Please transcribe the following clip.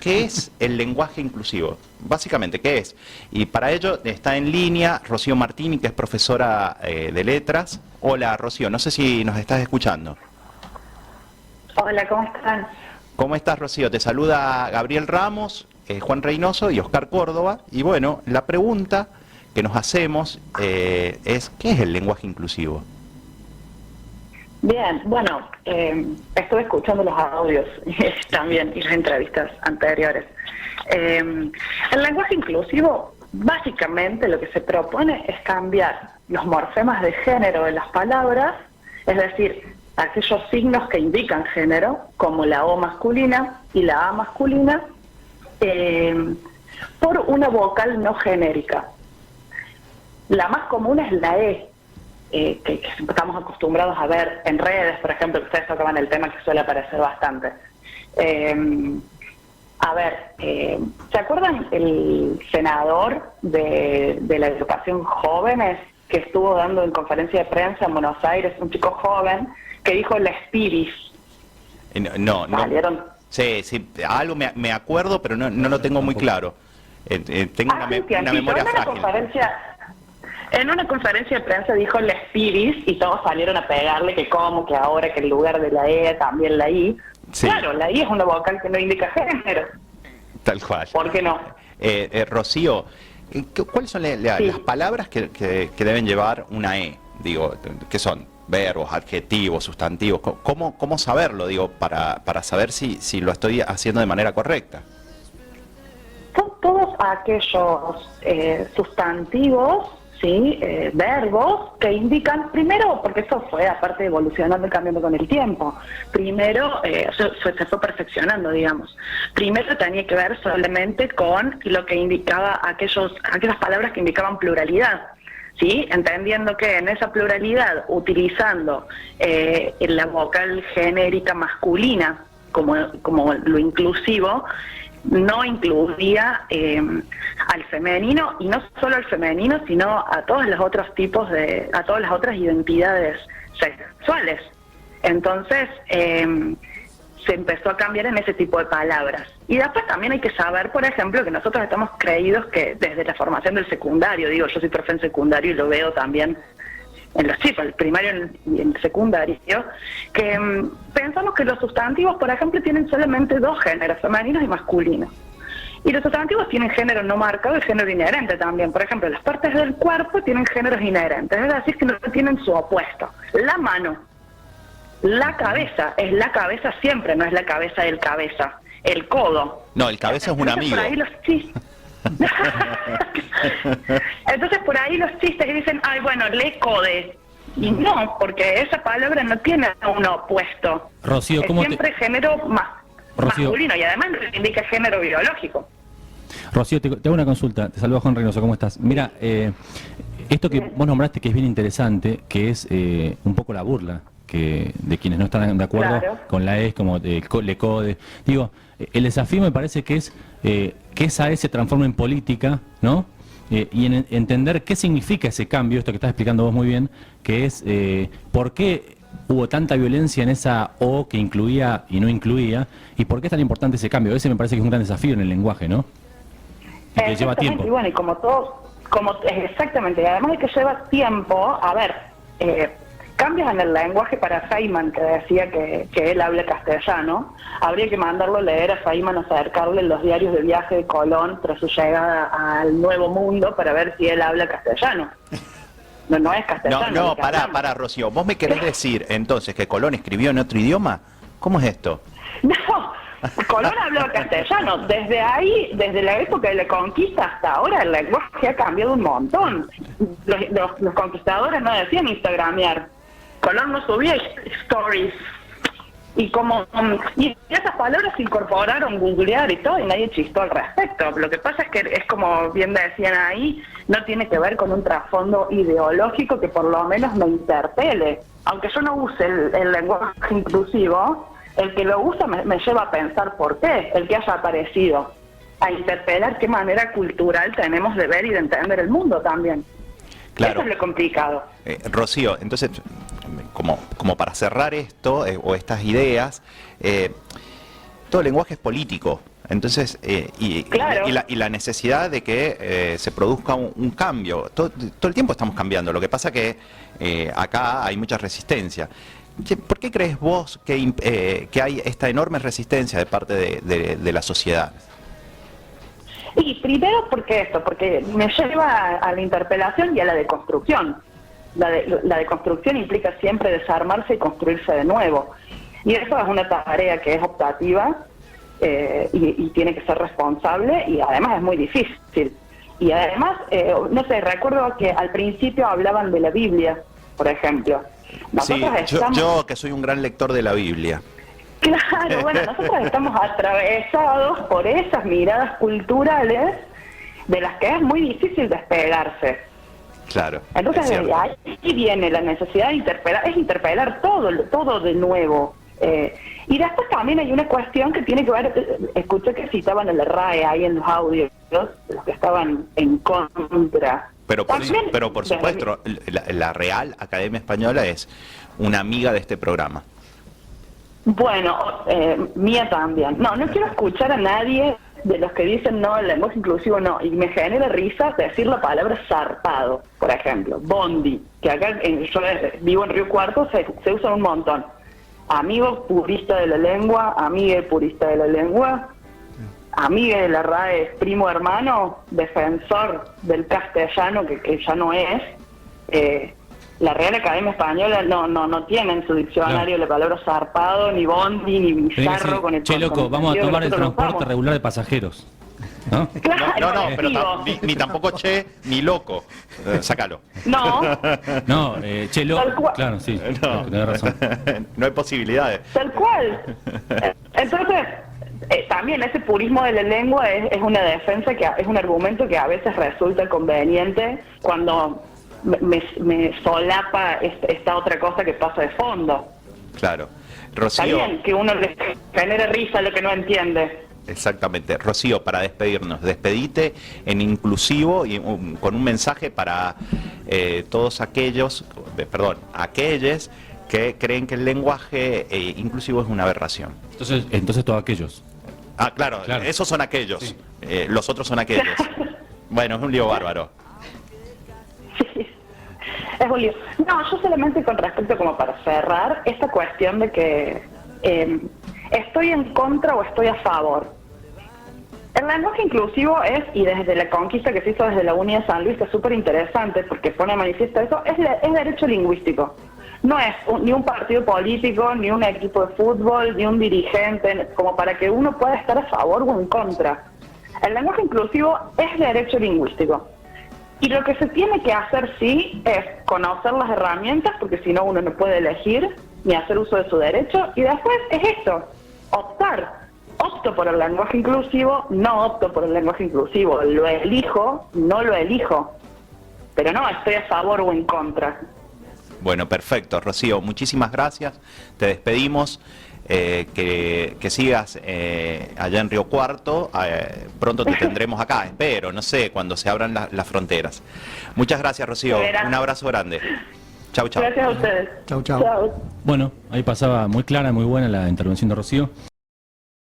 ¿Qué es el lenguaje inclusivo? Básicamente, ¿qué es? Y para ello está en línea Rocío Martini, que es profesora de letras. Hola, Rocío, no sé si nos estás escuchando. Hola, ¿cómo están? ¿Cómo estás, Rocío? Te saluda Gabriel Ramos, Juan Reynoso y Oscar Córdoba. Y bueno, la pregunta que nos hacemos es, ¿qué es el lenguaje inclusivo? Bien, bueno, estuve escuchando los audios también y las entrevistas anteriores. El lenguaje inclusivo, básicamente lo que se propone es cambiar los morfemas de género de las palabras, es decir, aquellos signos que indican género, como la O masculina y la A masculina, por una vocal no genérica. La más común es la E, que estamos acostumbrados a ver en redes, por ejemplo, que ustedes tocaban el tema que suele aparecer bastante. ¿Se acuerdan el senador de la Educación Jóvenes que estuvo dando en conferencia de prensa en Buenos Aires, un chico joven, que dijo les piris? No. ¿Salieron? Sí, algo me acuerdo, pero no lo tengo muy claro. Tengo una memoria frágil. En una conferencia de prensa dijo les piris y todos salieron a pegarle que cómo, que ahora, que en lugar de la E también la I. Sí. Claro, la I es una vocal que no indica género. Tal cual. ¿Por qué no? Rocío, ¿cuáles son las palabras que deben llevar una E? Digo, ¿qué son? Verbos, adjetivos, sustantivos. ¿Cómo saberlo, digo, para saber si lo estoy haciendo de manera correcta? Son todos aquellos sustantivos, ¿sí? Verbos que indican, primero, porque eso fue aparte evolucionando y cambiando con el tiempo, primero se fue perfeccionando, digamos. Primero tenía que ver solamente con lo que indicaba aquellas palabras que indicaban pluralidad, ¿sí? Entendiendo que en esa pluralidad, utilizando la vocal genérica masculina como lo inclusivo, no incluía al femenino, y no solo al femenino, sino a todos los otros tipos a todas las otras identidades sexuales. Entonces se empezó a cambiar en ese tipo de palabras. Y después también hay que saber, por ejemplo, que nosotros estamos creídos que desde la formación del secundario, digo, yo soy profe en secundario y lo veo también en los chicos, el primario y el secundario, que pensamos que los sustantivos, por ejemplo, tienen solamente dos géneros, femeninos y masculinos. Y los sustantivos tienen género no marcado y género inherente también. Por ejemplo, las partes del cuerpo tienen géneros inherentes, es decir, que no tienen su opuesto. La mano, la cabeza, es la cabeza siempre, no es la cabeza del cabeza. El codo. No, el cabeza es un amigo. Por ahí los chistes. Entonces por ahí los chistes que dicen, ay, bueno, le code. Y no, porque esa palabra no tiene un opuesto. Rocío, ¿cómo siempre género masculino, y además indica género biológico. Rocío, te hago una consulta. Te saludo, Juan Reynoso, ¿cómo estás? Mira, esto que vos nombraste que es bien interesante, que es un poco la burla de quienes no están de acuerdo con la E, como le code. Digo, el desafío me parece que es que esa E se transforme en política, ¿no? Y en entender qué significa ese cambio, esto que estás explicando vos muy bien, que es por qué hubo tanta violencia en esa O que incluía y no incluía, y por qué es tan importante ese cambio. Ese me parece que es un gran desafío en el lenguaje, ¿no? Y que lleva tiempo. Y bueno, y exactamente, y además de que lleva tiempo, a ver, cambios en el lenguaje para Feynman, que decía que él habla castellano. Habría que mandarlo a leer a Feynman, acercarle los diarios de viaje de Colón tras su llegada al Nuevo Mundo para ver si él habla castellano. No es castellano. No, pará, Rocío. ¿Vos me querés decir entonces que Colón escribió en otro idioma? ¿Cómo es esto? No, Colón hablaba castellano. Desde ahí, desde la época de la conquista hasta ahora, el lenguaje ha cambiado un montón. Los conquistadores no decían instagramear. Colón no subía stories. Y esas palabras se incorporaron, googlear y todo, y nadie chistó al respecto. Lo que pasa es que es como bien decían ahí, no tiene que ver con un trasfondo ideológico que por lo menos me interpele. Aunque yo no use el lenguaje inclusivo, el que lo usa me lleva a pensar por qué, el que haya aparecido, a interpelar qué manera cultural tenemos de ver y de entender el mundo también. Claro. Eso es lo complicado. Rocío, entonces, como para cerrar esto, o estas ideas, todo lenguaje es político. Entonces, Claro. y la necesidad de que se produzca un cambio. Todo el tiempo estamos cambiando. Lo que pasa que acá hay mucha resistencia. Che, ¿por qué crees vos que hay esta enorme resistencia de parte de la sociedad? Y primero, porque me lleva a la interpelación y a la deconstrucción. La deconstrucción implica siempre desarmarse y construirse de nuevo. Y eso es una tarea que es optativa y tiene que ser responsable, y además es muy difícil. Y además, no sé, recuerdo que al principio hablaban de la Biblia, por ejemplo. Sí, yo que soy un gran lector de la Biblia. Claro, bueno, nosotros estamos atravesados por esas miradas culturales de las que es muy difícil despegarse. Claro. Entonces, desde ahí viene la necesidad de interpelar todo de nuevo. Y después también hay una cuestión que tiene que ver, escuché que citaban el RAE ahí en los audios, los que estaban en contra. Pero por supuesto, la Real Academia Española es una amiga de este programa. Bueno, mía también. No quiero escuchar a nadie de los que dicen no, el lenguaje inclusivo no. Y me genera risa decir la palabra zarpado, por ejemplo. Bondi, que acá yo vivo en Río Cuarto, se usa un montón. Amigo purista de la lengua, amiga purista de la lengua, amiga de la RAE, primo hermano, defensor del castellano, que ya no es. La Real Academia Española no tiene en su diccionario la palabra zarpado, ni bondi, ni bizarro. Con el che, loco, vamos a tomar el transporte usamos. regular de pasajeros. ¿No? Claro, No, pero digo. ni tampoco che, ni loco. Sácalo. No, No, che, Tal loco. cual. Claro, sí. No. Tenés razón. No hay posibilidades. tal cual. Entonces, también ese purismo de la lengua es una defensa, es un argumento que a veces resulta conveniente cuando me solapa esta otra cosa que pasa de fondo. Claro. Está Rocío, bien que uno le genere risa a lo que no entiende. exactamente. Rocío, para despedirnos, despedite en inclusivo y con un mensaje para todos aquellos que creen que el lenguaje inclusivo es una aberración. Entonces todos aquellos. Ah, claro, esos son aquellos. Sí. Los otros son aquellos. Bueno, es un lío bárbaro. Sí, es un lío. No, yo solamente con respecto, como para cerrar, esta cuestión de que estoy en contra o estoy a favor. El lenguaje inclusivo es, y desde la conquista que se hizo desde la Unidad de San Luis, que es súper interesante porque pone a manifiesto eso, es derecho lingüístico. No es ni un partido político, ni un equipo de fútbol, ni un dirigente, como para que uno pueda estar a favor o en contra. El lenguaje inclusivo es derecho lingüístico. Y lo que se tiene que hacer, sí, es conocer las herramientas, porque si no uno no puede elegir ni hacer uso de su derecho. Y después es esto, optar. Opto por el lenguaje inclusivo, no opto por el lenguaje inclusivo. Lo elijo, no lo elijo. Pero no estoy a favor o en contra. Bueno, perfecto, Rocío, muchísimas gracias. Te despedimos. Que sigas allá en Río Cuarto. Pronto te tendremos acá, espero, no sé, cuando se abran las fronteras. Muchas gracias, Rocío. Un abrazo grande. Chau, chau. Gracias a ustedes. Chau, chau. Chau. Bueno, ahí pasaba muy clara, muy buena la intervención de Rocío.